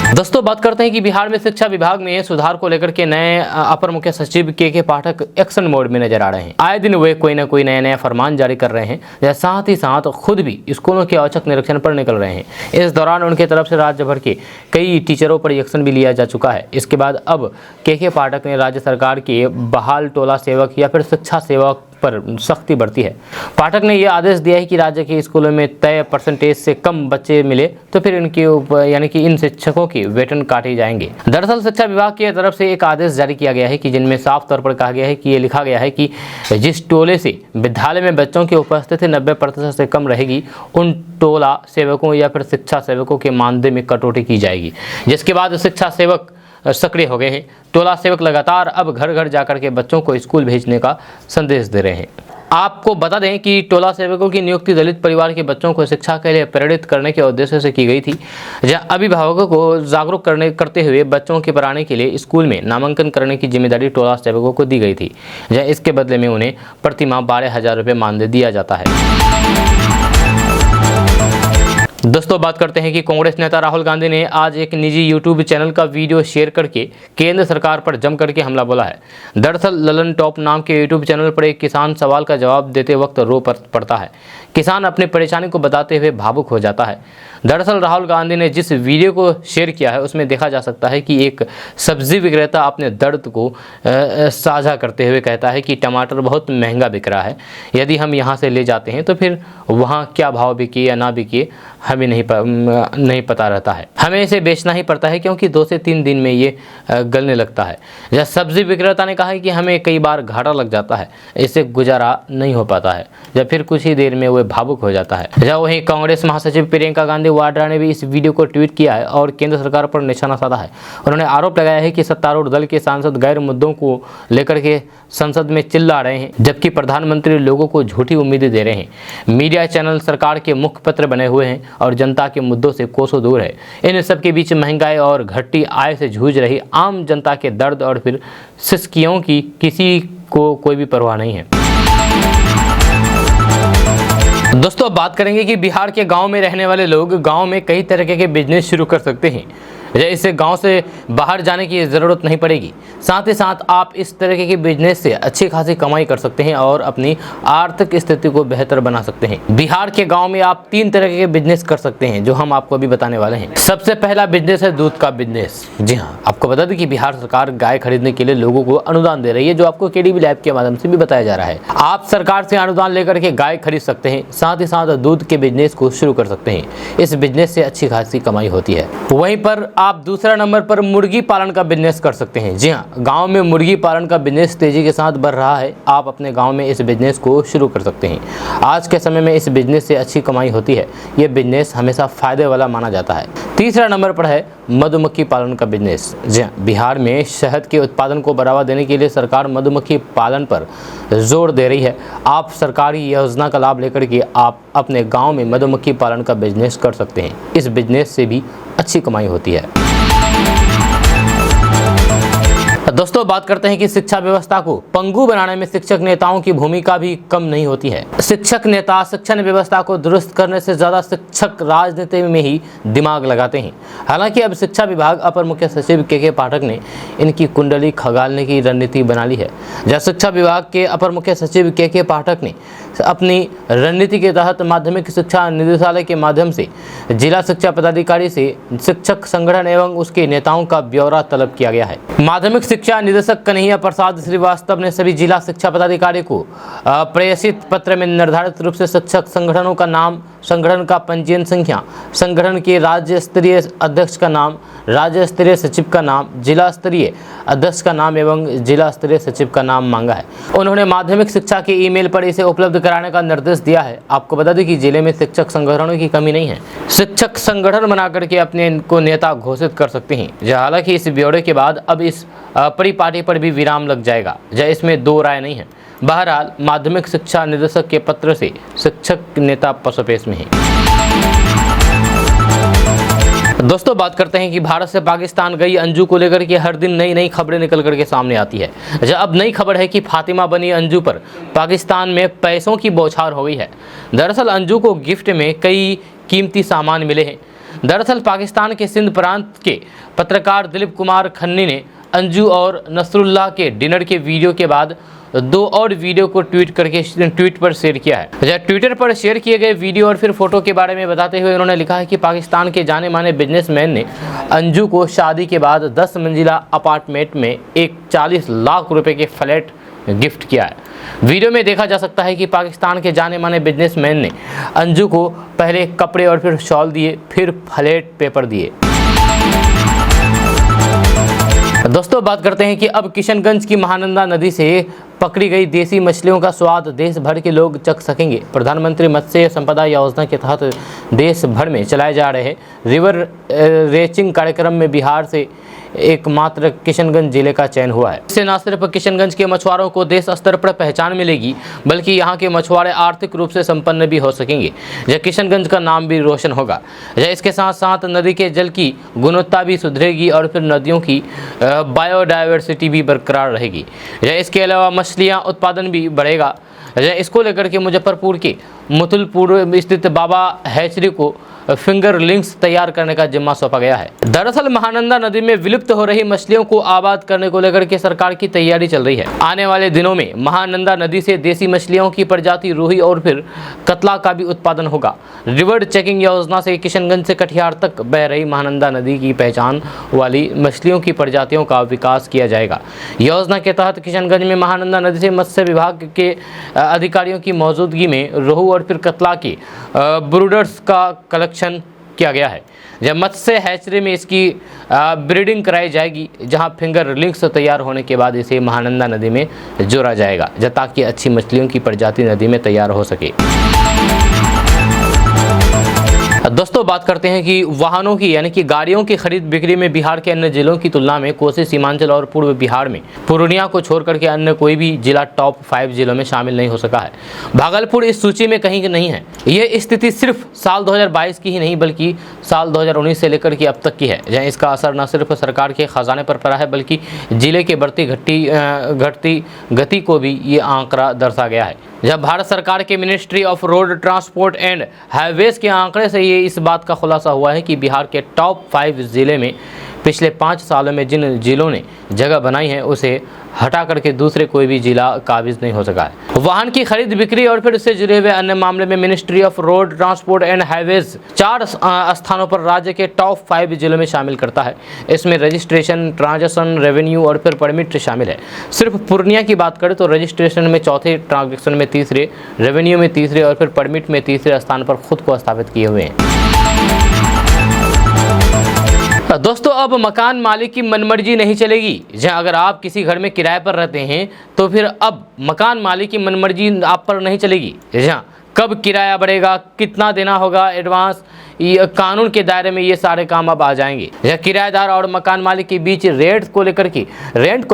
दोस्तों बात करते हैं कि बिहार में शिक्षा विभाग में सुधार को लेकर के नए अपर मुख्य सचिव के पाठक एक्शन मोड में नजर आ रहे हैं। आए दिन वे कोई ना कोई नया फरमान जारी कर रहे हैं, साथ ही साथ खुद भी स्कूलों के औचक निरीक्षण पर निकल रहे हैं। इस दौरान उनके तरफ से राज्य भर के कई टीचरों पर एक्शन भी लिया जा चुका है। इसके बाद अब के पाठक ने राज्य सरकार के बहाल टोला सेवक या फिर शिक्षा सेवक पर सख्ती बढ़ती है। पाठक ने यह आदेश दिया है कि राज्य के स्कूलों में तय परसेंटेज से कम बच्चे मिले तो फिर इनके यानी कि इन शिक्षकों की वेतन काटे जाएंगे। दरअसल शिक्षा विभाग की तरफ से एक आदेश जारी किया गया है कि जिनमें साफ तौर पर कहा गया है कि ये लिखा गया है कि जिस टोले से विद्यालय में बच्चों की उपस्थिति 90% से कम रहेगी उन टोला सेवकों या फिर शिक्षा सेवकों के मानदेय में कटौती की जाएगी। जिसके बाद शिक्षा सेवक सक्रिय हो गए हैं। टोला सेवक लगातार अब घर घर जाकर के बच्चों को स्कूल भेजने का संदेश दे रहे हैं। आपको बता दें कि टोला सेवकों की नियुक्ति दलित परिवार के बच्चों को शिक्षा के लिए प्रेरित करने के उद्देश्य से की गई थी, जहां अभिभावकों को जागरूक करते हुए बच्चों के पढ़ाने के लिए स्कूल में नामांकन करने की जिम्मेदारी टोला सेवकों को दी गई थी, जहां इसके बदले में उन्हें प्रतिमाह 12,000 रुपये मानदेय दिया जाता है। दोस्तों बात करते हैं कि कांग्रेस नेता राहुल गांधी ने आज एक निजी यूट्यूब चैनल का वीडियो शेयर करके केंद्र सरकार पर जम करके हमला बोला है। दरअसल ललन टॉप नाम के यूट्यूब चैनल पर एक किसान सवाल का जवाब देते वक्त रो पड़ता है। किसान अपनी परेशानी को बताते हुए भावुक हो जाता है। दरअसल राहुल गांधी ने जिस वीडियो को शेयर किया है उसमें देखा जा सकता है कि एक सब्जी विक्रेता अपने दर्द को साझा करते हुए कहता है कि टमाटर बहुत महंगा बिक रहा है, यदि हम यहाँ से ले जाते हैं तो फिर वहाँ क्या भाव बिके या ना बिके हमें नहीं पता रहता है, हमें इसे बेचना ही पड़ता है क्योंकि 2 से 3 दिन में ये गलने लगता है। जब सब्जी विक्रेता ने कहा है कि हमें कई बार घाटा लग जाता है, इससे गुजारा नहीं हो पाता है, जब फिर कुछ ही देर में वह भावुक हो जाता है। जब वहीं कांग्रेस महासचिव प्रियंका गांधी वाड्रा ने भी इस वीडियो को ट्वीट किया है और केंद्र सरकार पर निशाना साधा है। उन्होंने आरोप लगाया है कि सत्तारूढ़ दल के सांसद गैर मुद्दों को लेकर के संसद में चिल्ला रहे हैं, जबकि प्रधानमंत्री लोगों को झूठी उम्मीदें दे रहे हैं। मीडिया चैनल सरकार के मुखपत्र बने हुए हैं और जनता के मुद्दों से कोसों दूर है। इन सब के बीच महंगाई और घटती आय से जूझ रही आम जनता के दर्द और फिर सिसकियों की किसी को कोई भी परवाह नहीं है। दोस्तों बात करेंगे कि बिहार के गांव में रहने वाले लोग गांव में कई तरह के बिजनेस शुरू कर सकते हैं। इससे गांव से बाहर जाने की ज़रूरत नहीं पड़ेगी। साथ ही साथ आप इस तरह के बिजनेस से अच्छी खासी कमाई कर सकते हैं और अपनी आर्थिक स्थिति को बेहतर बना सकते हैं। बिहार के गांव में आप 3 तरह के बिजनेस कर सकते हैं जो हम आपको अभी बताने वाले हैं। सबसे पहला बिजनेस है दूध का बिजनेस। जी हाँ, आपको बता दें कि बिहार सरकार गाय खरीदने के लिए लोगों को अनुदान दे रही है, जो आपको केडीबी लैब के माध्यम से भी बताया जा रहा है। आप सरकार से अनुदान लेकर के गाय खरीद सकते हैं, साथ ही साथ दूध के बिजनेस को शुरू कर सकते हैं। इस बिजनेस से अच्छी खासी कमाई होती है। वहीं पर आप दूसरा नंबर पर मुर्गी पालन का बिजनेस कर सकते हैं। जी हाँ, गांव में मुर्गी पालन का बिजनेस तेजी के साथ बढ़ रहा है। आप अपने गांव में इस बिजनेस को शुरू कर सकते हैं। आज के समय में इस बिजनेस से अच्छी कमाई होती है। ये बिजनेस हमेशा फायदे वाला माना जाता है। तीसरा नंबर पर है मधुमक्खी पालन का बिजनेस। जी हाँ, बिहार में शहद के उत्पादन को बढ़ावा देने के लिए सरकार मधुमक्खी पालन पर जोर दे रही है। आप सरकारी योजना का लाभ लेकर के आप अपने गाँव में मधुमक्खी पालन का बिजनेस कर सकते हैं। इस बिजनेस से भी अच्छी कमाई होती है। दोस्तों बात करते हैं कि शिक्षा व्यवस्था को पंगु बनाने में शिक्षक नेताओं की भूमिका भी कम नहीं होती है। शिक्षक नेता शिक्षण व्यवस्था को दुरुस्त करने से ज्यादा शिक्षक राजनीति में ही दिमाग लगाते हैं। हालांकि अब शिक्षा विभाग अपर मुख्य सचिव के पाठक ने इनकी कुंडली खंगालने की रणनीति बना ली है। जब शिक्षा विभाग के अपर मुख्य सचिव के पाठक ने अपनी रणनीति के तहत माध्यमिक शिक्षा निदेशालय के माध्यम से जिला शिक्षा पदाधिकारी से शिक्षक संगठन एवं उसके नेताओं का ब्यौरा तलब किया गया है। माध्यमिक शिक्षा निदेशक कन्हैया प्रसाद श्रीवास्तव ने सभी जिला शिक्षा पदाधिकारी को प्रेषित पत्र में निर्धारित रूप से शिक्षक संगठनों का नाम, संगठन का पंजीयन संख्या, संगठन के राज्य स्तरीय अध्यक्ष का नाम, राज्य स्तरीय सचिव का नाम, जिला स्तरीय अध्यक्ष का नाम एवं जिला स्तरीय सचिव का नाम मांगा है। उन्होंने माध्यमिक शिक्षा के ईमेल पर इसे उपलब्ध कराने का निर्देश दिया है। आपको बता दें कि जिले में शिक्षक संगठनों की कमी नहीं है। शिक्षक संगठन बनाकर के अपने को नेता घोषित कर सकते हैं। हालांकि इस ब्यौरे के बाद अब इस परिपाटी पर भी विराम लग जाएगा, इसमें 2 राय नहीं है। बहरहाल माध्यमिक शिक्षा निदेशक के पत्र से शिक्षक नेता पसोपेश में है। दोस्तों बात करते हैं कि भारत से पाकिस्तान गई अंजू को लेकर के हर दिन नई नई खबरें निकल करके सामने आती है। अब नई खबर है कि फातिमा बनी अंजू पर पाकिस्तान में पैसों की बौछार हो गई है। दरअसल अंजू को गिफ्ट में कई कीमती सामान मिले हैं। दरअसल पाकिस्तान के सिंध प्रांत के पत्रकार दिलीप कुमार खन्नी ने अंजू और नसरुल्लाह के डिनर के वीडियो के बाद 2 और वीडियो को ट्वीट पर शेयर किया है। ट्विटर पर शेयर किए गए वीडियो और फिर फोटो के बारे में बताते हुए उन्होंने लिखा है कि पाकिस्तान के जाने माने बिजनेसमैन ने अंजू को शादी के बाद 10 मंजिला अपार्टमेंट में एक 40 लाख रुपए के फ्लैट गिफ्ट किया है। वीडियो में देखा जा सकता है कि पाकिस्तान के जाने माने बिजनेसमैन ने अंजू को पहले कपड़े और फिर शॉल दिए, फिर फ्लेट पेपर दिए। दोस्तों बात करते हैं कि अब किशनगंज की महानंदा नदी से पकड़ी गई देसी मछलियों का स्वाद देश भर के लोग चख सकेंगे। प्रधानमंत्री मत्स्य संपदा योजना के तहत देश भर में चलाए जा रहे रिवर रेचिंग कार्यक्रम में बिहार से एकमात्र किशनगंज जिले का चयन हुआ है। इससे न सिर्फ किशनगंज के मछुआरों को देश स्तर पर पहचान मिलेगी, बल्कि यहाँ के मछुआरे आर्थिक रूप से संपन्न भी हो सकेंगे। यह किशनगंज का नाम भी रोशन होगा। इसके साथ साथ नदी के जल की गुणवत्ता भी सुधरेगी और फिर नदियों की बायोडाइवर्सिटी भी बरकरार रहेगी। इसके अलावा मछलियाँ उत्पादन भी बढ़ेगा। इसको लेकर के मुजफ्फरपुर के मुतुलपुर स्थित बाबा हैचरी को फिंगर लिंक्स तैयार करने का जिम्मा सौंपा गया है। दरअसल महानंदा नदी में विलुप्त हो रही मछलियों को आबाद करने को लेकर के सरकार की तैयारी चल रही है। आने वाले दिनों में महानंदा नदी से देसी मछलियों की प्रजाति रूही और फिर कतला का भी उत्पादन होगा। रिवर चेकिंग योजना से किशनगंज से कटिहार तक बह रही महानंदा नदी की पहचान वाली मछलियों की प्रजातियों का विकास किया जाएगा। योजना के तहत किशनगंज में महानंदा नदी से मत्स्य विभाग के अधिकारियों की मौजूदगी में रोहू और फिर कतला के ब्रूडर्स का कलेक्शन किया गया है। जब मत्स्य हैचरी में इसकी ब्रीडिंग कराई जाएगी, जहां फिंगर लिंक्स तैयार होने के बाद इसे महानंदा नदी में जोड़ा जाएगा, ताकि अच्छी मछलियों की प्रजाति नदी में तैयार हो सके। दोस्तों बात करते हैं कि वाहनों की यानी कि गाड़ियों की खरीद बिक्री में बिहार के अन्य जिलों की तुलना में कोसी, सीमांचल और पूर्व बिहार में पूर्णिया को छोड़कर के अन्य कोई भी जिला टॉप 5 जिलों में शामिल नहीं हो सका है। भागलपुर इस सूची में कहीं नहीं है। यह स्थिति सिर्फ साल 2022 की ही नहीं बल्कि साल 2019 से लेकर के अब तक की है, जहाँ इसका असर न सिर्फ सरकार के खजाने पर पड़ा है बल्कि जिले के बढ़ती घटती गति को भी ये आंकड़ा दर्शा गया है। जब भारत सरकार के ministry of road transport and highways के आंकड़े से ये इस बात का खुलासा हुआ है कि बिहार के टॉप 5 जिले में पिछले 5 सालों में जिन जिलों ने जगह बनाई है उसे हटा करके दूसरे कोई भी जिला काबिज नहीं हो सका है। वाहन की खरीद बिक्री और फिर इससे जुड़े हुए अन्य मामले में ministry of road transport and highways 4 स्थानों पर राज्य के टॉप 5 जिलों में शामिल करता है। इसमें रजिस्ट्रेशन, ट्रांजैक्शन, रेवेन्यू और फिर परमिट शामिल है। सिर्फ पूर्णिया की बात करें तो रजिस्ट्रेशन में चौथे, ट्रांजैक्शन में तीसरे, रेवेन्यू में तीसरे और फिर परमिट में तीसरे स्थान पर खुद को स्थापित किए हुए हैं। दोस्तों अब मकान मालिक की मनमर्जी नहीं चलेगी। जहां अगर आप किसी घर में किराए पर रहते हैं तो फिर अब मकान मालिक की मनमर्जी आप पर नहीं चलेगी। जहां कब किराया बढ़ेगा, कितना देना होगा एडवांस, ये कानून के दायरे में ये सारे काम अब आ जाएंगे। यह किराएदार और मकान मालिक के बीच रेंट को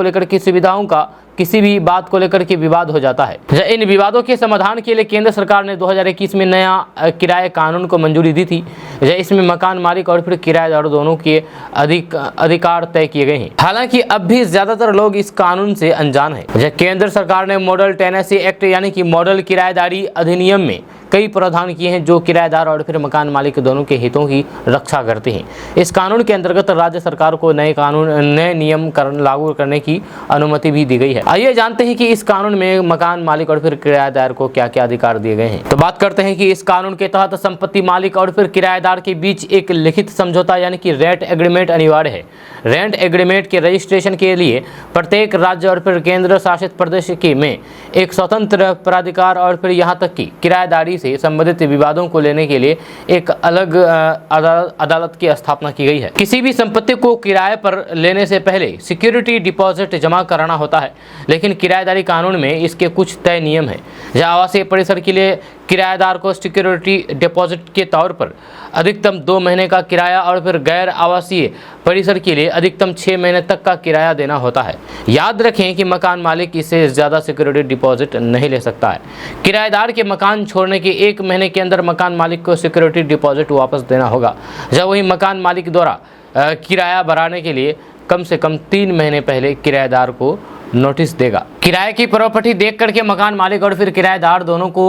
लेकर की सुविधाओं का किसी भी बात को लेकर के विवाद हो जाता है। इन विवादों के समाधान के लिए केंद्र सरकार ने 2021 में नया किराए कानून को मंजूरी दी थी। इसमें मकान मालिक और फिर किराएदार दोनों के अधिकार तय किए गए हैं। हालांकि अब भी ज्यादातर लोग इस कानून से अनजान हैं। केंद्र सरकार ने मॉडल टेनेंसी एक्ट यानी कि मॉडल किराएदारी अधिनियम में कई प्रावधान किए हैं जो किराएदार और फिर मकान मालिक दोनों के हितों की रक्षा करते हैं। इस कानून के अंतर्गत राज्य सरकार को नए नियम लागू करने की अनुमति भी दी गई है। आइए जानते हैं कि इस कानून में मकान मालिक और फिर किराएदार को क्या क्या अधिकार दिए गए हैं। तो बात करते हैं कि इस कानून के तहत संपत्ति मालिक और फिर किराएदार के बीच एक लिखित समझौता यानी कि रेंट एग्रीमेंट अनिवार्य है। रेंट एग्रीमेंट के रजिस्ट्रेशन के लिए प्रत्येक राज्य और फिर केंद्र शासित प्रदेश में एक स्वतंत्र प्राधिकार और फिर यहाँ तक कि किराएदारी से संबंधित विवादों को लेने के लिए एक अलग अदालत की स्थापना की गई है। किसी भी संपत्ति को किराए पर लेने से पहले सिक्योरिटी डिपॉजिट जमा कराना होता है, लेकिन किराएदारी कानून में इसके कुछ तय नियम हैं। जहां आवासीय परिसर के लिए किराएदार को सिक्योरिटी डिपॉजिट के तौर पर अधिकतम 2 महीने का किराया और फिर गैर आवासीय परिसर के लिए अधिकतम 6 महीने तक का किराया देना होता है। याद रखें कि मकान मालिक इससे ज़्यादा सिक्योरिटी डिपॉजिट नहीं ले सकता है। किराएदार के मकान छोड़ने के 1 महीने के अंदर मकान मालिक को सिक्योरिटी डिपॉजिट वापस देना होगा। जब वही मकान मालिक द्वारा किराया बढ़ाने के लिए कम से कम 3 महीने पहले किराएदार को नोटिस देगा। किराए की प्रॉपर्टी देख करके मकान मालिक और फिर किराएदार दोनों को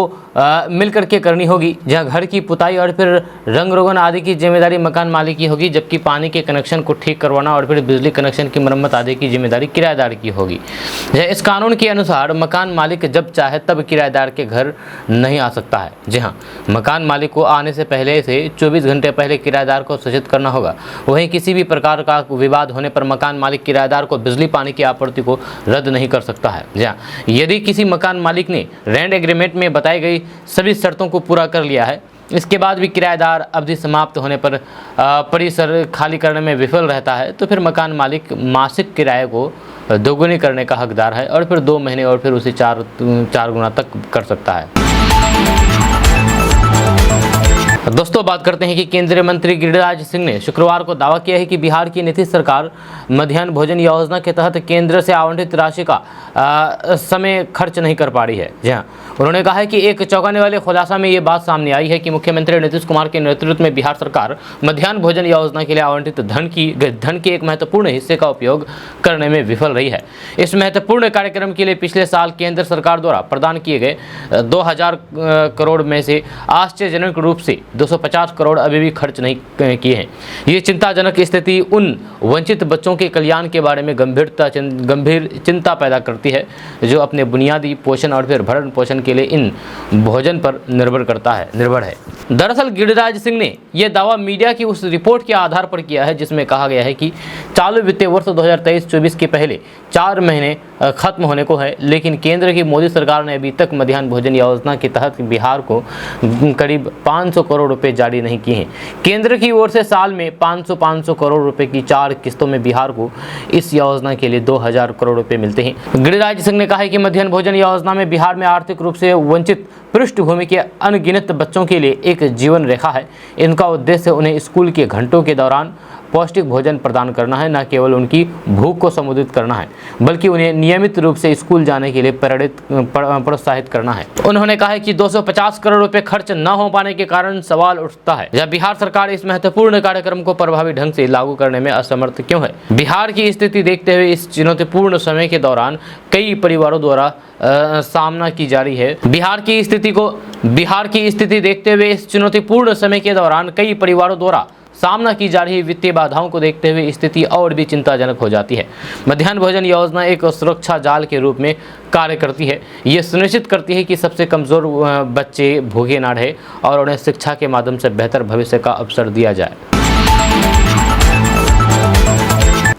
मिल करके करनी होगी। जहां घर की पुताई और फिर रंग रोगन आदि की जिम्मेदारी मकान मालिक की होगी, जबकि पानी के कनेक्शन को ठीक करवाना और फिर बिजली कनेक्शन की मरम्मत आदि की जिम्मेदारी किराएदार की होगी। इस कानून के अनुसार मकान मालिक जब चाहे तब किराएदार के घर नहीं आ सकता है। जी हाँ, मकान मालिक को आने से पहले से 24 घंटे पहले किराएदार को सूचित करना होगा। वहीं किसी भी प्रकार का विवाद होने पर मकान मालिक किराएदार को बिजली पानी की आपूर्ति को रद्द नहीं कर सकता है। जहाँ यदि किसी मकान मालिक ने रेंट एग्रीमेंट में बताई गई सभी शर्तों को पूरा कर लिया है, इसके बाद भी किराएदार अवधि समाप्त होने पर परिसर खाली करने में विफल रहता है, तो फिर मकान मालिक मासिक किराए को दोगुनी करने का हकदार है और फिर 2 महीने और फिर उसे 4 गुना तक कर सकता है। दोस्तों, बात करते हैं कि केंद्रीय मंत्री गिरिराज सिंह ने शुक्रवार को दावा किया है कि बिहार की नीतीश सरकार मध्याह्न भोजन योजना के तहत केंद्र से आवंटित राशि का समय खर्च नहीं कर पा रही है। जी हाँ, उन्होंने कहा है कि एक चौंकाने वाले खुलासा में ये बात सामने आई है कि मुख्यमंत्री नीतीश कुमार के नेतृत्व में बिहार सरकार मध्याह्न भोजन योजना के लिए आवंटित धन के एक महत्वपूर्ण हिस्से का उपयोग करने में विफल रही है। इस महत्वपूर्ण कार्यक्रम के लिए पिछले साल केंद्र सरकार द्वारा प्रदान किए गए 2000 करोड़ में से आश्चर्यजनक रूप से 250 करोड़ अभी भी खर्च नहीं किए हैं। ये चिंताजनक स्थिति उन वंचित बच्चों के कल्याण के बारे में गंभीर चिंता पैदा करती है जो अपने बुनियादी पोषण और फिर भरण पोषण के लिए इन भोजन पर निर्भर है। दरअसल गिरिराज सिंह ने यह दावा मीडिया की उस रिपोर्ट के आधार पर किया है जिसमें कहा गया है कि चालू वित्तीय वर्ष 2023-24 के पहले 4 महीने खत्म होने को है, लेकिन केंद्र की मोदी सरकार ने अभी तक मध्याह्न भोजन योजना के तहत बिहार को करीब 500 करोड़ रुपए जारी नहीं किए हैं। केंद्र की ओर से साल में 500 करोड़ रुपए की 4 किस्तों में बिहार को इस योजना के लिए 2000 करोड़ रुपए मिलते हैं। गिरिराज सिंह ने कहा है कि मध्याह्न भोजन योजना में बिहार में आर्थिक रूप से वंचित पृष्ठभूमि के अनगिनत बच्चों के लिए एक जीवन रेखा है। इनका उद्देश्य उन्हें स्कूल के घंटों के दौरान पौष्टिक भोजन प्रदान करना है, न केवल उनकी भूख को संबोधित करना है बल्कि उन्हें नियमित रूप से स्कूल जाने के लिए प्रोत्साहित करना है। उन्होंने कहा है कि 250 करोड़ रुपए खर्च न हो पाने के कारण सवाल उठता है, जब बिहार सरकार इस महत्वपूर्ण कार्यक्रम को प्रभावी ढंग से लागू करने में असमर्थ क्यों है। बिहार की स्थिति देखते हुए इस चुनौतीपूर्ण समय के दौरान कई परिवारों द्वारा सामना की जा रही है। बिहार की स्थिति देखते हुए इस चुनौतीपूर्ण समय के दौरान कई परिवारों द्वारा सामना की जा रही वित्तीय बाधाओं को देखते हुए स्थिति और भी चिंताजनक हो जाती है। मध्याह्न भोजन योजना एक सुरक्षा जाल के रूप में कार्य करती है। ये सुनिश्चित करती है कि सबसे कमज़ोर बच्चे भूखे ना रहे और उन्हें शिक्षा के माध्यम से बेहतर भविष्य का अवसर दिया जाए।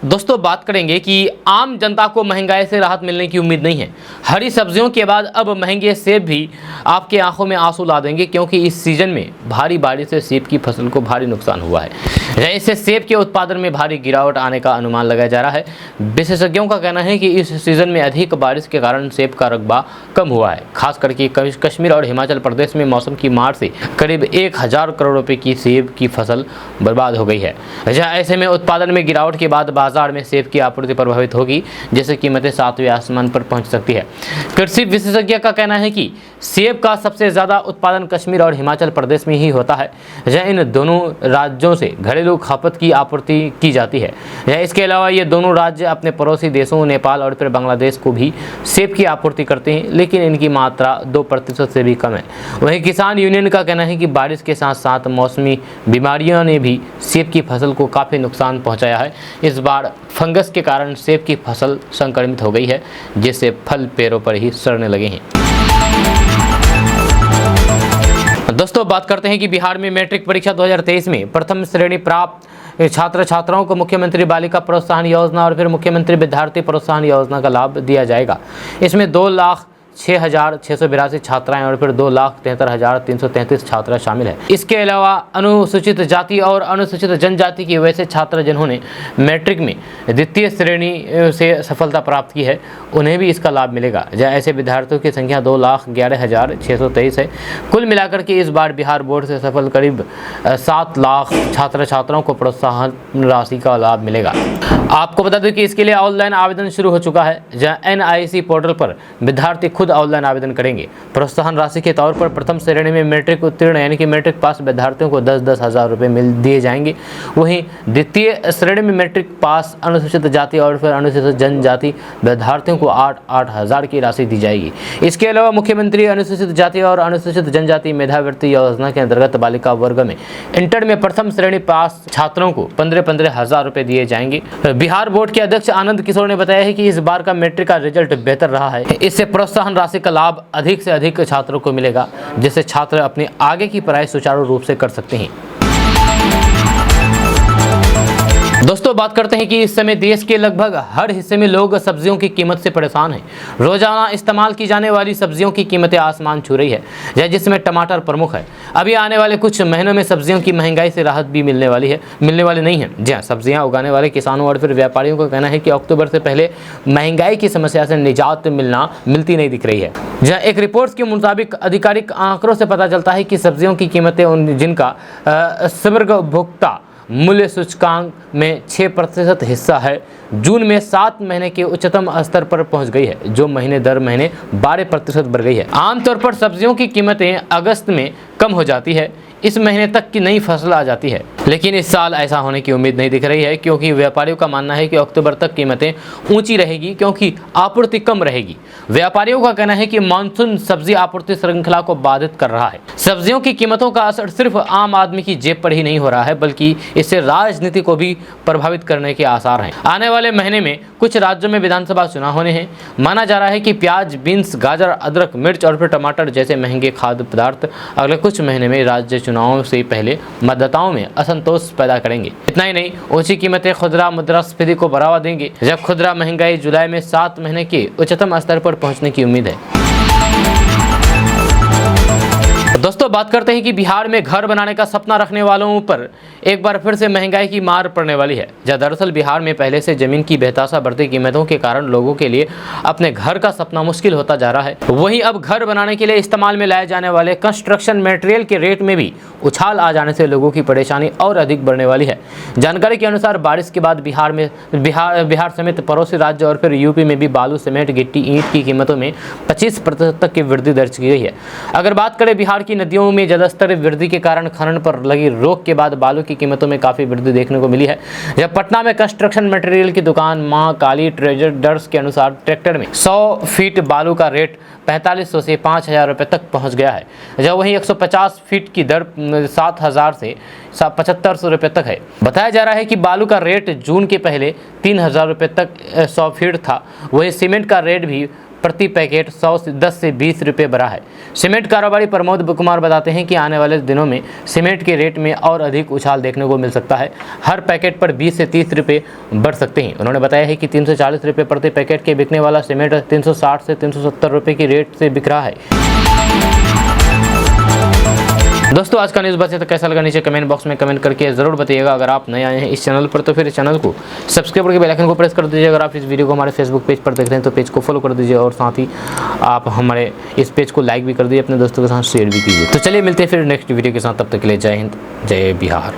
दोस्तों, बात करेंगे कि आम जनता को महंगाई से राहत मिलने की उम्मीद नहीं है। हरी सब्जियों के बाद अब महंगे सेब भी आपके आंखों में आंसू ला देंगे, क्योंकि इस सीजन में भारी बारिश से सेब की फसल को भारी नुकसान हुआ है। इससे सेब के उत्पादन में भारी गिरावट आने का अनुमान लगाया जा रहा है। विशेषज्ञों का कहना है कि इस सीजन में अधिक बारिश के कारण सेब का रकबा कम हुआ है। खास करके कश्मीर और हिमाचल प्रदेश में मौसम की मार से करीब 1000 करोड़ रुपए की सेब की फसल बर्बाद हो गई है। ऐसे में उत्पादन में गिरावट के बाद बाजार में सेब की आपूर्ति प्रभावित होगी, जिससे कीमतें 7वें आसमान पर पहुंच सकती है। कृषि विशेषज्ञ का कहना है कि सेब का सबसे ज्यादा उत्पादन कश्मीर और हिमाचल प्रदेश में ही होता है, जहां इन दोनों राज्यों से घरेलू खपत की आपूर्ति की जाती है। इसके अलावा ये दोनों राज्य अपने पड़ोसी देशों नेपाल और फिर बांग्लादेश को भी सेब की आपूर्ति करते हैं, लेकिन इनकी मात्रा 2% से भी कम है। वहीं किसान यूनियन का कहना है कि बारिश के साथ साथ मौसमी बीमारियों ने भी सेब की फसल को काफ़ी नुकसान पहुंचाया है। इस बार फंगस के कारण सेब की फसल संक्रमित हो गई है, जिससे फल पेड़ों पर ही सड़ने लगे हैं। दोस्तों, बात करते हैं कि बिहार में मैट्रिक परीक्षा 2023 में प्रथम श्रेणी प्राप्त छात्र छात्राओं को मुख्यमंत्री बालिका प्रोत्साहन योजना और फिर मुख्यमंत्री विद्यार्थी प्रोत्साहन योजना का लाभ दिया जाएगा। इसमें 2,06,682 छात्राएं और फिर 2,73,333 छात्रा शामिल है। इसके अलावा अनुसूचित जाति और अनुसूचित जनजाति के वैसे छात्र जिन्होंने मैट्रिक में द्वितीय श्रेणी से सफलता प्राप्त की है, उन्हें भी इसका लाभ मिलेगा। जहाँ ऐसे विद्यार्थियों की संख्या 2,11,623 है। कुल मिलाकर के इस बार बिहार बोर्ड से सफल करीब 7 लाख छात्र छात्राओं को प्रोत्साहन राशि का लाभ मिलेगा। आपको बता दें कि इसके लिए ऑनलाइन आवेदन शुरू हो चुका है, जहाँ NIC पोर्टल पर विद्यार्थी खुद ऑनलाइन आवेदन करेंगे। प्रोत्साहन राशि के तौर पर प्रथम श्रेणी में मैट्रिक उत्तीर्ण यानी कि मैट्रिक पास विद्यार्थियों को 10-10 हज़ार रुपये दिए जाएंगे। वहीं द्वितीय श्रेणी में मैट्रिक पास अनुसूचित जाति और फिर अनुसूचित जनजाति विद्यार्थियों को 8-8 हज़ार की राशि दी जाएगी। इसके अलावा मुख्यमंत्री अनुसूचित जाति और अनुसूचित जनजाति मेधावृत्ति योजना के अंतर्गत बालिका वर्ग में इंटर में प्रथम श्रेणी पास छात्रों को 15-15 हज़ार रुपये दिए जाएंगे। बिहार बोर्ड के अध्यक्ष आनंद किशोर ने बताया है कि इस बार का मैट्रिक का रिजल्ट बेहतर रहा है। इससे प्रोत्साहन राशि का लाभ अधिक से अधिक छात्रों को मिलेगा, जिससे छात्र अपने आगे की पढ़ाई सुचारू रूप से कर सकते हैं। दोस्तों बात करते हैं कि इस समय देश के लगभग हर हिस्से में लोग सब्जियों की कीमत से परेशान हैं। रोजाना इस्तेमाल की जाने वाली सब्जियों की कीमतें आसमान छू रही है, जिसमें टमाटर प्रमुख है। अभी आने वाले कुछ महीनों में सब्जियों की महंगाई से राहत भी मिलने वाली नहीं है। जी हाँ, सब्जियां उगाने वाले किसानों और फिर व्यापारियों का कहना है कि अक्टूबर से पहले महंगाई की समस्या से निजात मिलती नहीं दिख रही है। जहाँ एक रिपोर्ट के मुताबिक आधिकारिक आंकड़ों से पता चलता है कि सब्जियों की कीमतें जिनका समग्र उपभोक्ता मूल्य सूचकांक में 6% हिस्सा है, जून में 7 महीने के उच्चतम स्तर पर पहुंच गई है, जो महीने दर महीने 12% बढ़ गई है। आमतौर पर सब्जियों की कीमतें अगस्त में कम हो जाती है, इस महीने तक की नई फसल आ जाती है, लेकिन इस साल ऐसा होने की उम्मीद नहीं दिख रही है, क्योंकि व्यापारियों का मानना है कि अक्टूबर तक कीमतें ऊंची रहेगी क्योंकि आपूर्ति कम रहेगी। व्यापारियों का कहना है कि मानसून सब्जी आपूर्ति श्रृंखला को बाधित कर रहा है। सब्जियों की कीमतों का असर सिर्फ आम आदमी की जेब पर ही नहीं हो रहा है, बल्कि इससे राजनीति को भी प्रभावित करने के आसार हैं। आने वाले महीने में कुछ राज्यों में विधानसभा चुनाव होने हैं। माना जा रहा है कि प्याज, बीन्स, गाजर, अदरक, मिर्च और फिर टमाटर जैसे महंगे खाद्य पदार्थ अगले कुछ महीने में राज्य चुनावों से पहले मतदाताओं में असंतोष पैदा करेंगे। इतना ही नहीं, ऊंची कीमतें खुदरा मुद्रास्फीति को बढ़ावा देंगे, जब खुदरा महंगाई जुलाई में 7 महीने के उच्चतम स्तर पर पहुंचने की उम्मीद है। दोस्तों बात करते हैं कि बिहार में घर बनाने का सपना रखने वालों पर एक बार फिर से महंगाई की मार पड़ने वाली है। दरअसल बिहार में पहले से जमीन की बेतहाशा बढ़ती कीमतों के कारण लोगों के लिए अपने घर का सपना मुश्किल होता जा रहा है। वहीं अब घर बनाने के लिए इस्तेमाल में लाए जाने वाले कंस्ट्रक्शन मटेरियल के रेट में भी उछाल आ जाने से लोगों की परेशानी और अधिक बढ़ने वाली है। जानकारी के अनुसार बारिश के बाद बिहार समेत पड़ोसी राज्य और फिर यूपी में भी बालू, सीमेंट, गिट्टी, ईंट की कीमतों में 25% तक की वृद्धि दर्ज की गई है। अगर बात करें बिहार की नदियों में जलस्तर वृद्धि के कारण खनन पर लगी रोक के बाद बालू की कीमतों में काफी वृद्धि देखने को मिली है। जब पटना में कंस्ट्रक्शन मटेरियल की दुकान मां काली ट्रेडर्स के अनुसार ट्रैक्टर में 100 फीट बालू का रेट 4500 से 5000 रुपये तक पहुंच गया है, जब वहीं 150 फीट की दर 7000 से 7500 रुपये तक है। बताया जा रहा है कि बालू का रेट जून के पहले 3000 रुपये तक 100 फीट था। वहीं सीमेंट का रेट भी प्रति पैकेट 10 से 20 रुपये बढ़ा है। सीमेंट कारोबारी प्रमोद कुमार बताते हैं कि आने वाले दिनों में सीमेंट के रेट में और अधिक उछाल देखने को मिल सकता है। हर पैकेट पर 20 से 30 रुपये बढ़ सकते हैं। उन्होंने बताया है कि 340 रुपये प्रति पैकेट के बिकने वाला सीमेंट 360 से 370 रुपये की रेट से बिक रहा है। दोस्तों आज का न्यूज़ बस तो कैसा लगा नीचे कमेंट बॉक्स में कमेंट करके ज़रूर बताइएगा। अगर आप नए आए हैं इस चैनल पर तो फिर इस चैनल को सब्सक्राइब करके बेल आइकन को प्रेस कर दीजिए। अगर आप इस वीडियो को हमारे फेसबुक पेज पर देख रहे हैं तो पेज को फॉलो कर दीजिए और साथ ही आप हमारे इस पेज को लाइक भी कर दीजिए, अपने दोस्तों के साथ शेयर भी कीजिए। तो चलिए मिलते हैं फिर नेक्स्ट वीडियो के साथ, तब तक के लिए जय हिंद, जय बिहार।